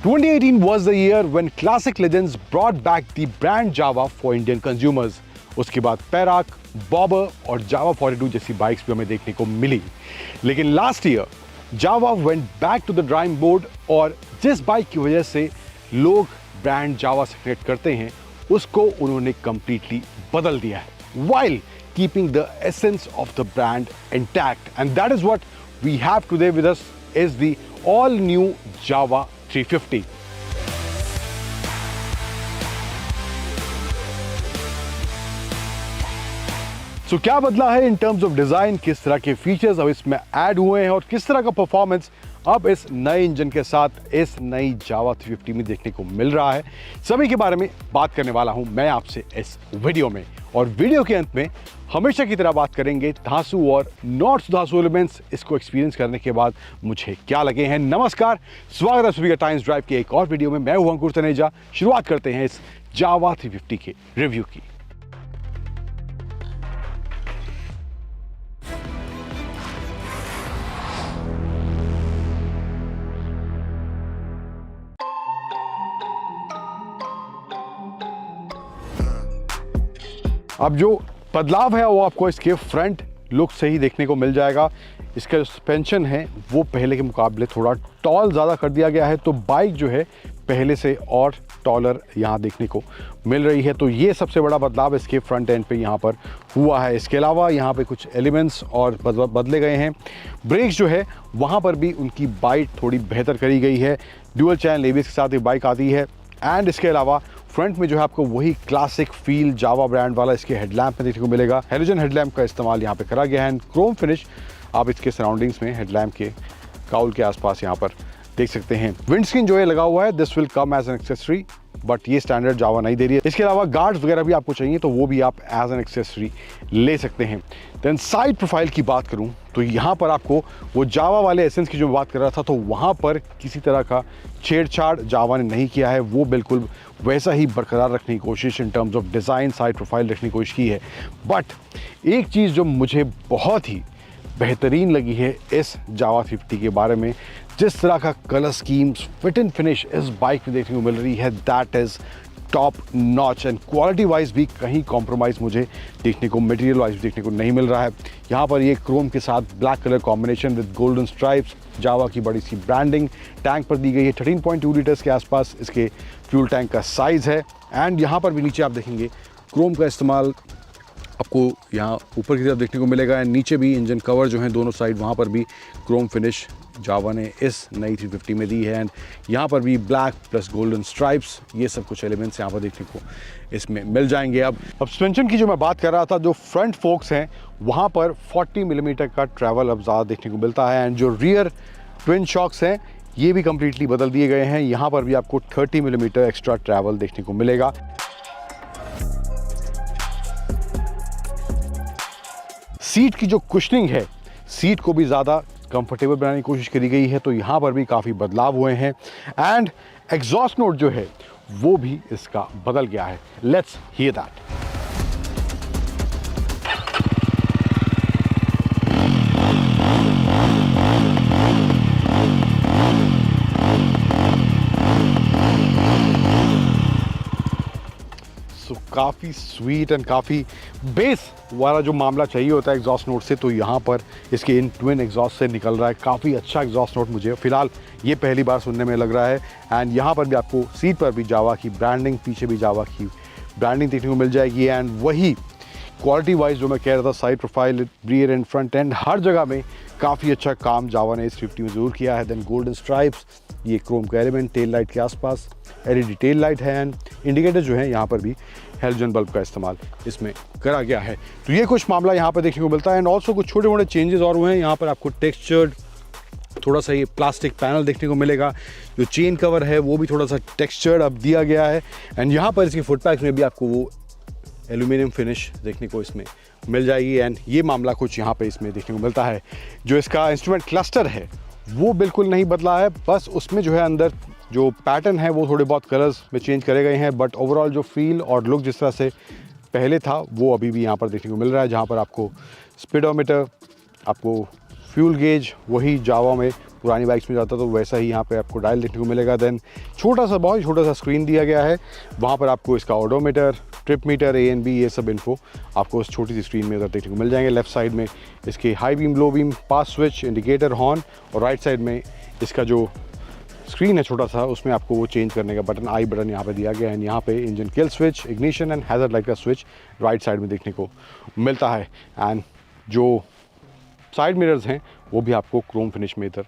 2018 was the year when Classic Legends brought back the brand Java for Indian consumers. उसके बाद Parañaque, bobber और जावा 42 जैसी bikes भी हमें देखने को मिली। लेकिन last year Jawa went back to the drawing board और जिस बाइक की वजह से लोग ब्रांड जावा से कनेक्ट करते हैं उसको उन्होंने कंप्लीटली बदल दिया है, while keeping the essence of the brand intact. And that is what we have today with us is the all new Java 350. So, क्या बदला है इन टर्म्स ऑफ डिजाइन, किस तरह के फीचर्स अब इसमें ऐड हुए हैं और किस तरह का परफॉर्मेंस अब इस नए इंजन के साथ इस नई जावा 350 में देखने को मिल रहा है, सभी के बारे में बात करने वाला हूं मैं आपसे इस वीडियो में। और वीडियो के अंत में हमेशा की तरह बात करेंगे धांसू और नॉट सुधांसू एलिमेंट्स, इसको एक्सपीरियंस करने के बाद मुझे क्या लगे हैं। नमस्कार, स्वागत है सभी का टाइम्स ड्राइव की एक और वीडियो में। मैं हूं अंकुर तनेजा। शुरुआत करते हैं इस जावा 350 के रिव्यू की। अब जो बदलाव है वो आपको इसके फ्रंट लुक से ही देखने को मिल जाएगा। इसका जो सस्पेंशन है वो पहले के मुकाबले थोड़ा टॉल ज़्यादा कर दिया गया है, तो बाइक जो है पहले से और टॉलर यहाँ देखने को मिल रही है। तो ये सबसे बड़ा बदलाव इसके फ्रंट एंड पे यहाँ पर हुआ है। इसके अलावा यहाँ पे कुछ एलिमेंट्स और बदले गए हैं। ब्रेक्स जो है वहाँ पर भी उनकी बाइट थोड़ी बेहतर करी गई है। ड्यूअल चैनल एबीएस के साथ ये बाइक आती है। एंड इसके अलावा फ्रंट में जो है आपको वही क्लासिक फील जावा ब्रांड वाला इसके हेडलैम्प में देखने को मिलेगा। हेलोजन हेडलैम्प का इस्तेमाल यहाँ पे करा गया है एंड क्रोम फिनिश आप इसके सराउंडिंग्स में हेडलैम्प के काउल के आसपास यहाँ पर देख सकते हैं। विंडस्क्रीन जो है लगा हुआ है, this will come as an accessory, but ये स्टैंडर्ड जावा नहीं दे रही है। इसके अलावा गार्ड्स वगैरह भी आपको चाहिए तो वो भी आप एज एन एक्सेसरी ले सकते हैं। देन साइड प्रोफाइल की बात करूं तो यहाँ पर आपको वो जावा वाले एसेंस की जो बात कर रहा था, तो वहाँ पर किसी तरह का छेड़छाड़ जावा ने नहीं किया है। वो बिल्कुल वैसा ही बरकरार रखने की कोशिश in terms of design, side profile रखने की कोशिश की है। बट एक चीज़ जो मुझे बहुत ही बेहतरीन लगी है इस जावा 350 के बारे में, जिस तरह का colour schemes, fit and finish इस बाइक में देखने को मिल रही है, that is top notch. And quality wise भी कहीं कॉम्प्रोमाइज़ मुझे देखने को, मटेरियल वाइज देखने को नहीं मिल रहा है। यहाँ पर ये क्रोम के साथ black colour combination with golden stripes, Jawa की बड़ी सी ब्रांडिंग टैंक पर दी गई है। 13.2 लीटर्स के आसपास इसके फ्यूल टैंक का साइज़ है। एंड यहाँ पर भी नीचे आप देखेंगे क्रोम का इस्तेमाल आपको यहाँ ऊपर की तरफ देखने को मिलेगा। एंड नीचे भी इंजन कवर जो है दोनों साइड, वहाँ पर भी क्रोम फिनिश जावा ने इस नई 350 में दी है। एंड यहाँ पर भी ब्लैक प्लस गोल्डन स्ट्राइप्स, ये सब कुछ एलिमेंट्स यहाँ पर देखने को इसमें मिल जाएंगे। अब सस्पेंशन की जो मैं बात कर रहा था, जो फ्रंट फोक्स हैं वहाँ पर 40 मिलीमीटर का ट्रैवल अब ज़्यादा देखने को मिलता है। एंड जो रियर ट्विन शॉक्स हैं ये भी कम्प्लीटली बदल दिए गए हैं। यहाँ पर भी आपको 30 मिलीमीटर एक्स्ट्रा ट्रैवल देखने को मिलेगा। सीट की जो कुशनिंग है, सीट को भी ज़्यादा कंफर्टेबल बनाने की कोशिश करी गई है, तो यहाँ पर भी काफ़ी बदलाव हुए हैं। एंड एग्जॉस्ट नोट जो है वो भी इसका बदल गया है। Let's hear that. काफ़ी स्वीट एंड काफ़ी बेस वाला जो मामला चाहिए होता है एग्जॉस्ट नोट से, तो यहाँ पर इसके इन ट्विन एग्जॉस्ट से निकल रहा है। काफ़ी अच्छा एग्जॉस्ट नोट मुझे फ़िलहाल ये पहली बार सुनने में लग रहा है। एंड यहाँ पर भी आपको सीट पर भी जावा की ब्रांडिंग, पीछे भी जावा की ब्रांडिंग देखने को मिल जाएगी। एंड वही क्वालिटी वाइज जो मैं कह रहा था, side profile, rear end front end हर जगह में काफ़ी अच्छा काम जावा ने इस 50 में ज़रूर किया है। देन गोल्डन स्ट्राइप्स, ये क्रोम का एलिमेंट टेल लाइट के आसपास, LED टेल लाइट है। एंड इंडिकेटर जो है यहाँ पर भी हेलोजन बल्ब का इस्तेमाल इसमें करा गया है। तो ये कुछ मामला यहाँ पर देखने को मिलता है। एंड ऑल्सो कुछ छोटे मोटे चेंजेस और हुए हैं। यहाँ पर आपको टेक्सचर्ड थोड़ा सा ये प्लास्टिक पैनल देखने को मिलेगा। जो चेन कवर है वो भी थोड़ा सा टेक्सचर्ड अब दिया गया है। एंड यहाँ पर इसके फुट पैक्स में भी आपको वो एल्यूमिनियम फिनिश देखने को इसमें मिल जाएगी। एंड ये मामला कुछ यहाँ पे इसमें देखने को मिलता है। जो इसका इंस्ट्रूमेंट क्लस्टर है वो बिल्कुल नहीं बदला है, बस उसमें जो है अंदर जो पैटर्न है वो थोड़े बहुत कलर्स में चेंज करे गए हैं। बट ओवरऑल जो फील और लुक जिस तरह से पहले था वो अभी भी यहाँ पर देखने को मिल रहा है। जहाँ पर आपको स्पीडोमीटर, आपको फ्यूल गेज वही जावा में पुरानी बाइक्स में जाता तो वैसा ही यहाँ पे आपको डायल देखने को मिलेगा। देन छोटा सा, बहुत छोटा सा स्क्रीन दिया गया है, वहाँ पर आपको इसका ओडोमीटर, ट्रिप मीटर, ANB ये सब इन्फो आपको उस छोटी सी स्क्रीन में देखने को मिल जाएंगे। लेफ्ट साइड में इसके हाई बीम, लो बीम, पास स्विच, इंडिकेटर, हॉर्न, और राइट साइड में इसका जो स्क्रीन है छोटा सा, उसमें आपको वो चेंज करने का बटन, आई बटन यहाँ पे दिया गया है। यहाँ पे engine kill switch, ignition and hazard light का स्विच राइट साइड में देखने को मिलता है। एंड जो साइड मिरर्स हैं वो भी आपको क्रोम फिनिश में इधर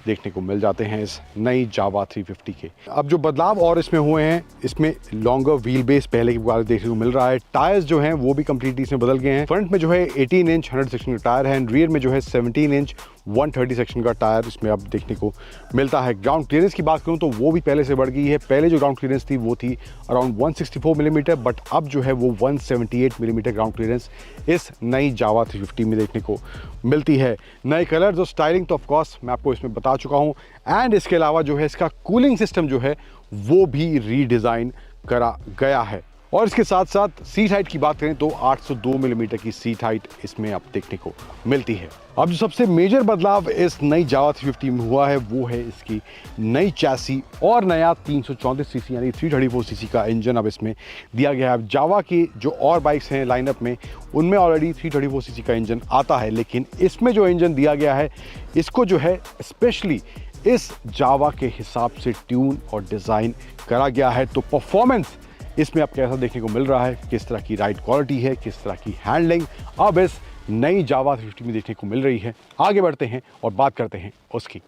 देखने को मिल जाते हैं इस नई जावा 350 के। अब जो बदलाव और इसमें हुए हैं, इसमें लॉन्गर व्हील बेस पहले की मुकाबले देखने को मिल रहा है। टायर्स जो हैं वो भी कम्प्लीटली इसमें बदल गए हैं। फ्रंट में जो है 18 इंच 100 सेक्शन का टायर है, एंड रियर में जो है 17 इंच 130 सेक्शन का टायर इसमें अब देखने को मिलता है। ग्राउंड क्लियरेंस की बात करूं तो वो भी पहले से बढ़ गई है। पहले जो ग्राउंड क्लियरेंस थी वो थी अराउंड 164 मिलीमीटर, बट अब जो है वो 178 मिलीमीटर ग्राउंड क्लियरेंस इस नई जावा 350 में देखने को मिलती है। नए कलर्स और स्टाइलिंग तो ऑफकोर्स मैं आपको इसमें बता चुका हूँ, एंड इसके अलावा जो है इसका कूलिंग सिस्टम जो है वो भी रीडिज़ाइन करा गया है। और इसके साथ साथ सीट हाइट की बात करें तो 802 मिलीमीटर की सीट हाइट इसमें अब देखने को मिलती है। अब जो सबसे मेजर बदलाव इस नई जावा 350 में हुआ है वो है इसकी नई चैसी और नया 334 सीसी यानी 334 सीसी का इंजन अब इसमें दिया गया है। अब जावा की जो और बाइक्स हैं लाइनअप में उनमें ऑलरेडी 334 सीसी का इंजन आता है, लेकिन इसमें जो इंजन दिया गया है इसको जो है स्पेशली इस जावा के हिसाब से ट्यून और डिज़ाइन करा गया है। तो परफॉर्मेंस इसमें आपको ऐसा देखने को मिल रहा है, किस तरह की राइड क्वालिटी है, किस तरह की हैंडलिंग अब इस नई जावा 350 में देखने को मिल रही है। आगे बढ़ते हैं और बात करते हैं उसकी।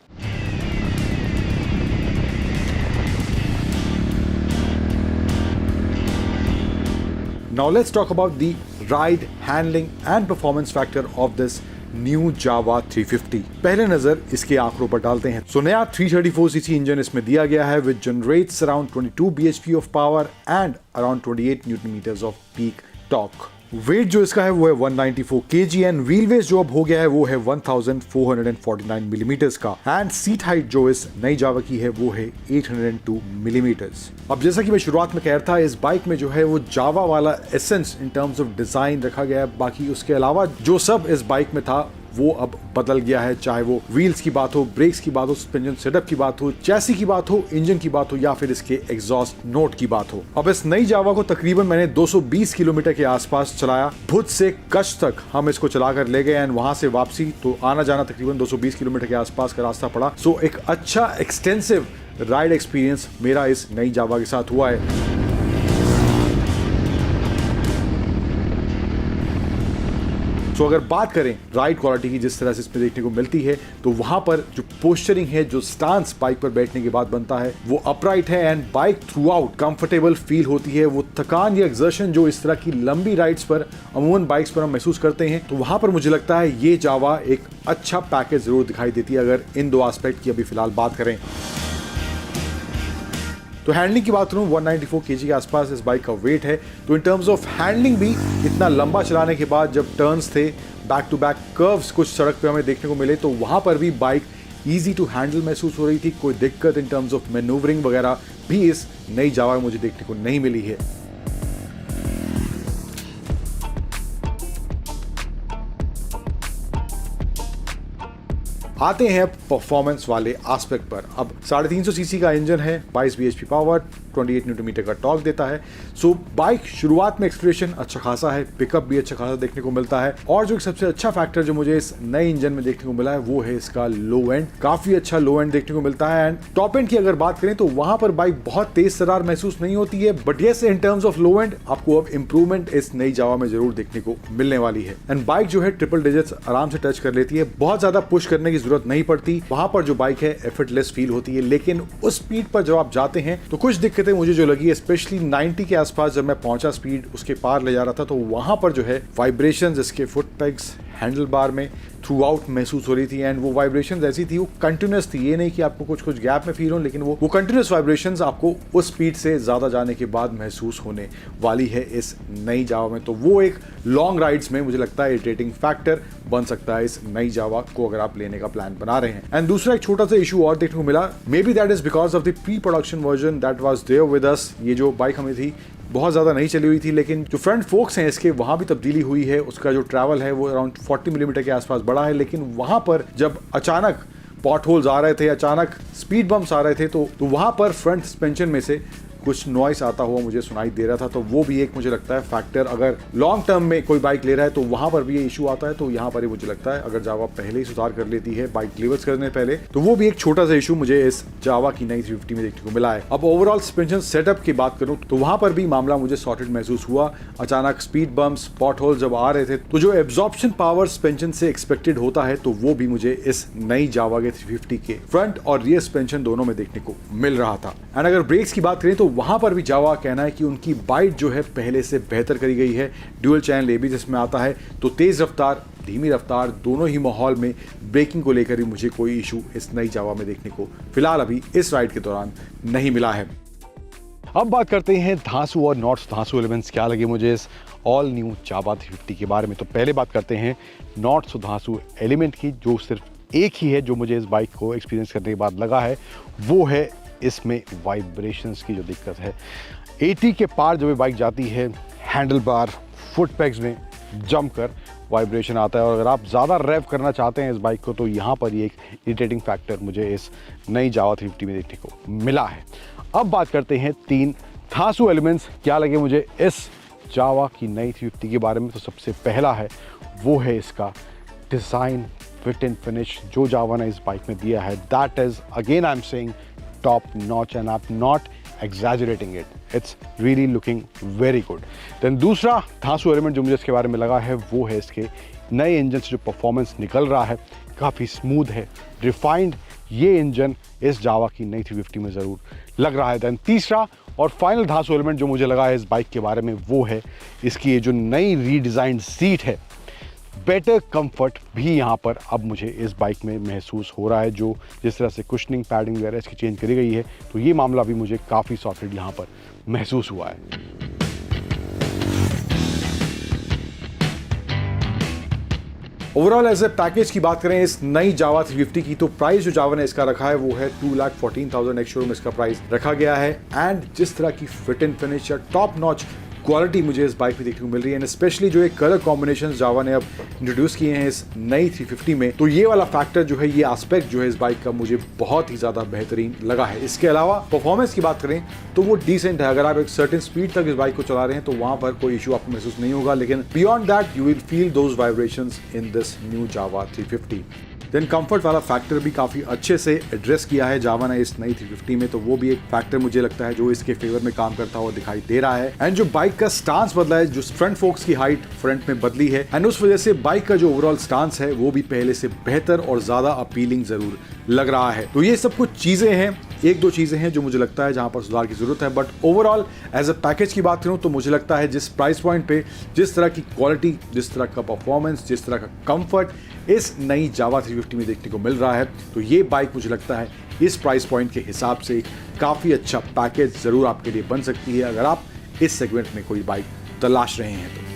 Now let's talk about the ride, handling and performance factor of this new Jawa 350। पहले नजर इसके आंकड़ों पर डालते हैं। सो नया 334 सीसी इंजन इसमें दिया गया है which generates around 22 bhp of power and around 28 newton meters of peak torque. Weight जो इसका है वो है 194 kg एंड व्हील बेस जो अब हो गया है वो है 1449 मिलीमीटर्स का, एंड सीट हाइट जो इस नई जावा की है वो है 802 मिलीमीटर्स। अब जैसा कि मैं शुरुआत में कह रहा था, इस बाइक में जो है वो जावा वाला essence in terms of design रखा गया है। बाकी उसके अलावा जो सब इस बाइक में था वो अब बदल गया है, चाहे वो व्हील्स की बात हो, ब्रेक्स की बात हो, सस्पेंशन सेटअप की बात हो, चैसी की बात हो, इंजन की बात हो, या फिर इसके एग्जॉस्ट नोट की बात हो। अब इस नई जावा को तकरीबन मैंने 220 किलोमीटर के आसपास चलाया। भुज से कच्छ तक हम इसको चलाकर ले गए एंड वहां से वापसी, तो आना जाना तकरीबन 220 किलोमीटर के आसपास का रास्ता पड़ा। सो एक अच्छा एक्सटेंसिव राइड एक्सपीरियंस मेरा इस नई जावा के साथ हुआ है। तो अगर बात करें राइड क्वालिटी की जिस तरह से इसमें देखने को मिलती है, तो वहां पर जो पोस्चरिंग है, जो स्टांस बाइक पर बैठने के बाद बनता है वो अपराइट है and bike through out comfortable feel होती है। वो थकान या एक्सर्शन जो इस तरह की लंबी राइड्स पर अमूमन बाइक्स पर हम महसूस करते हैं, तो वहां पर मुझे लगता है ये जावा एक अच्छा पैकेज जरूर दिखाई देती है अगर इन दो एस्पेक्ट की अभी फिलहाल बात करें। तो हैंडलिंग की बात करूं, 194 kg के आसपास इस बाइक का वेट है। तो इन टर्म्स ऑफ हैंडलिंग भी इतना लंबा चलाने के बाद जब टर्न्स थे, बैक टू बैक कर्व्स कुछ सड़क पे हमें देखने को मिले, तो वहां पर भी बाइक इजी टू हैंडल महसूस हो रही थी। कोई दिक्कत इन टर्म्स ऑफ मैन्यूवरिंग वगैरह भी इस नई जावा में मुझे देखने को नहीं मिली है। आते हैं परफॉर्मेंस वाले एस्पेक्ट पर। अब 350 सीसी का इंजन है, 22 bhp पावर, 28 न्यूटन मीटर का टॉर्क देता है। सो बाइक शुरुआत में एक्सप्रेशन अच्छा खासा है, पिकअप भी अच्छा खासा देखने को मिलता है, और जो सबसे अच्छा फैक्टर जो मुझे इस नए इंजन में देखने को मिला है वो है इसका लो एंड। काफी अच्छा लो एंड देखने को मिलता है। एंड टॉप एंड की अगर बात करें तो वहां पर बाइक बहुत तेज तर्रार महसूस नहीं होती है, but yes in terms of low and आपको अब इंप्रूवमेंट इस नई जावा में जरूर देखने को मिलने वाली है। एंड बाइक जो है ट्रिपल डिजिट्स आराम से टच कर लेती है, बहुत ज्यादा पुश करने की जरूरत नहीं पड़ती। वहां पर जो बाइक है एफर्टलेस फील होती है, लेकिन उस स्पीड पर जब आप जाते हैं तो कुछ दिक्कतें मुझे जो लगी, स्पेशली 90 के आसपास जब मैं पहुंचा, स्पीड उसके पार ले जा रहा था, तो वहां पर जो है वाइब्रेशंस इसके फुट पेग्स हैंडल बार में थ्रू आउट महसूस हो रही थी। एंड वो वाइब्रेशंस ऐसी थी, वो कंटिन्यूस थी, ये नहीं कि आपको कुछ कुछ गैप में फील हो, लेकिन वो कंटिन्यूस वाइब्रेशंस आपको उस स्पीड से ज्यादा जाने के बाद महसूस होने वाली है इस नई जावा में। तो वो एक लॉन्ग राइड्स में मुझे लगता है इरिटेटिंग फैक्टर बन सकता है इस नई जावा को अगर आप लेने का प्लान बना रहे हैं। एंड दूसरा एक छोटा सा इशू और देखने को मिला, maybe that is because of the pre production version that was there with us. ये जो बाइक हमें थी बहुत ज़्यादा नहीं चली हुई थी, लेकिन जो फ्रंट फोक्स हैं इसके वहाँ भी तब्दीली हुई है। उसका जो ट्रैवल है वो अराउंड 40 मिलीमीटर के आसपास बढ़ा है, लेकिन वहाँ पर जब अचानक पॉट होल्स आ रहे थे, अचानक स्पीड बम्प्स आ रहे थे, तो वहाँ पर फ्रंट सस्पेंशन में से कुछ नॉइस आता हुआ मुझे सुनाई दे रहा था। तो वो भी एक मुझे लगता है फैक्टर, अगर लॉन्ग टर्म में कोई बाइक ले रहा है तो वहां पर भी ये इशू आता है। तो यहाँ पर ही मुझे लगता है अगर जावा पहले ही सुधार कर लेती है बाइक डिलीवर्स करने पहले, तो वो भी एक छोटा सा इशू मुझे इस जावा की नई 350 में देखने को मिला है। अब ओवरऑल सस्पेंशन सेटअप की बात करूं तो वहां पर भी मामला मुझे सॉर्टेड महसूस हुआ। अचानक स्पीड बम्प्स, पॉट होल जब आ रहे थे, तो जो एब्जॉर्प्शन पावर सस्पेंशन से एक्सपेक्टेड होता है, तो वो भी मुझे इस नई जावा के 350 के फ्रंट और रियर सस्पेंशन दोनों में देखने को मिल रहा था। एंड अगर ब्रेक्स की बात करें तो वहां पर भी जावा कहना है कि उनकी बाइट जो है पहले से बेहतर करी गई है। ड्यूल चैनल एबीएस इसमें आता है, तो तेज रफ्तार, धीमी रफ्तार दोनों ही माहौल में ब्रेकिंग को लेकर भी मुझे कोई इशू इस नई जावा में देखने को फिलहाल अभी इस राइड के दौरान नहीं मिला है। अब बात करते हैं धांसू और नॉट धांसू एलिमेंट्स क्या लगे मुझे इस ऑल न्यू जावा 350 के बारे में। तो पहले बात करते हैं नॉट धांसू एलिमेंट की, जो सिर्फ एक ही है जो मुझे इस बाइक को एक्सपीरियंस करने के बाद लगा है, वो है इसमें वाइब्रेशंस की जो दिक्कत है। 80 के पार जब ये बाइक जाती है, हैंडल बार, फुट पैग्स में जमकर वाइब्रेशन आता है, और अगर आप ज़्यादा रेव करना चाहते हैं इस बाइक को, तो यहाँ पर ये एक इरिटेटिंग फैक्टर मुझे इस नई जावा 350 में देखने को मिला है। अब बात करते हैं 3 धांसू एलिमेंट्स क्या लगे मुझे इस जावा की नई 350 के बारे में। तो सबसे पहला है वो है इसका डिज़ाइन, फिट एंड फिनिश जो जावा ने इस बाइक में दिया है, that is again I am saying top notch and I'm not exaggerating it. It's really looking very good. Then दूसरा धांसू एलिमेंट जो मुझे इसके बारे में लगा है वो है इसके नए इंजन से जो परफॉर्मेंस निकल रहा है, काफ़ी स्मूथ है, रिफाइंड ये इंजन इस जावा की नई 350 में ज़रूर लग रहा है। दैन तीसरा और फाइनल धांसू एलिमेंट जो मुझे लगा है इस बाइक के बारे में वो है इसकी ये जो नई रीडिज़ाइंड सीट है। बेटर कंफर्ट भी यहाँ पर अब मुझे इस बाइक में महसूस हो रहा है, जो जिस तरह से कुशनिंग, पैडिंग वगैरह इसकी चेंज करी गई है, तो ये मामला भी मुझे काफ़ी सॉर्टेड यहाँ पर महसूस हुआ है। ओवरऑल एज ए पैकेज की बात करें इस नई जावा 350 की, तो प्राइस जो जावा ने इसका रखा है वो है 2,14,000 एक्स शोरूम इसका प्राइस रखा गया है। एंड जिस तरह की फिट एंड फिनिश या टॉप नॉच क्वालिटी मुझे इस बाइक में देखने को मिल रही है, एंड स्पेशली जो एक कलर कॉम्बिनेशन जावा ने अब इंट्रोड्यूस किए हैं इस नई 350 में, तो ये वाला फैक्टर जो है, ये एस्पेक्ट जो है इस बाइक का मुझे बहुत ही ज्यादा बेहतरीन लगा है। इसके अलावा परफॉर्मेंस की बात करें तो वो डिसेंट है। अगर आप एक सर्टेन स्पीड तक इस बाइक को चला रहे हैं तो वहां पर कोई इशू आपको महसूस नहीं होगा, लेकिन beyond that you will feel those vibrations in this new Jawa 350। Then comfort वाला फैक्टर भी काफ़ी अच्छे से एड्रेस किया है जावा ने इस नई 350 में, तो वो भी एक फैक्टर मुझे लगता है जो इसके फेवर में काम करता हुआ दिखाई दे रहा है। एंड जो बाइक का स्टांस बदला है, जो फ्रंट फोक्स की हाइट फ्रंट में बदली है, एंड उस वजह से बाइक का जो ओवरऑल स्टांस है वो भी पहले से बेहतर और ज़्यादा अपीलिंग ज़रूर लग रहा है। तो ये सब कुछ चीज़ें हैं, एक दो चीज़ें हैं जो मुझे लगता है जहाँ पर सुधार की ज़रूरत है, but overall as a package की बात करूँ तो मुझे लगता है जिस प्राइस पॉइंट पे जिस तरह की क्वालिटी, जिस तरह का परफॉर्मेंस, जिस तरह का कंफर्ट इस नई जावा 350 में देखने को मिल रहा है, तो ये बाइक मुझे लगता है इस प्राइस पॉइंट के हिसाब से काफ़ी अच्छा पैकेज ज़रूर आपके लिए बन सकती है अगर आप इस सेगमेंट में कोई बाइक तलाश रहे हैं तो।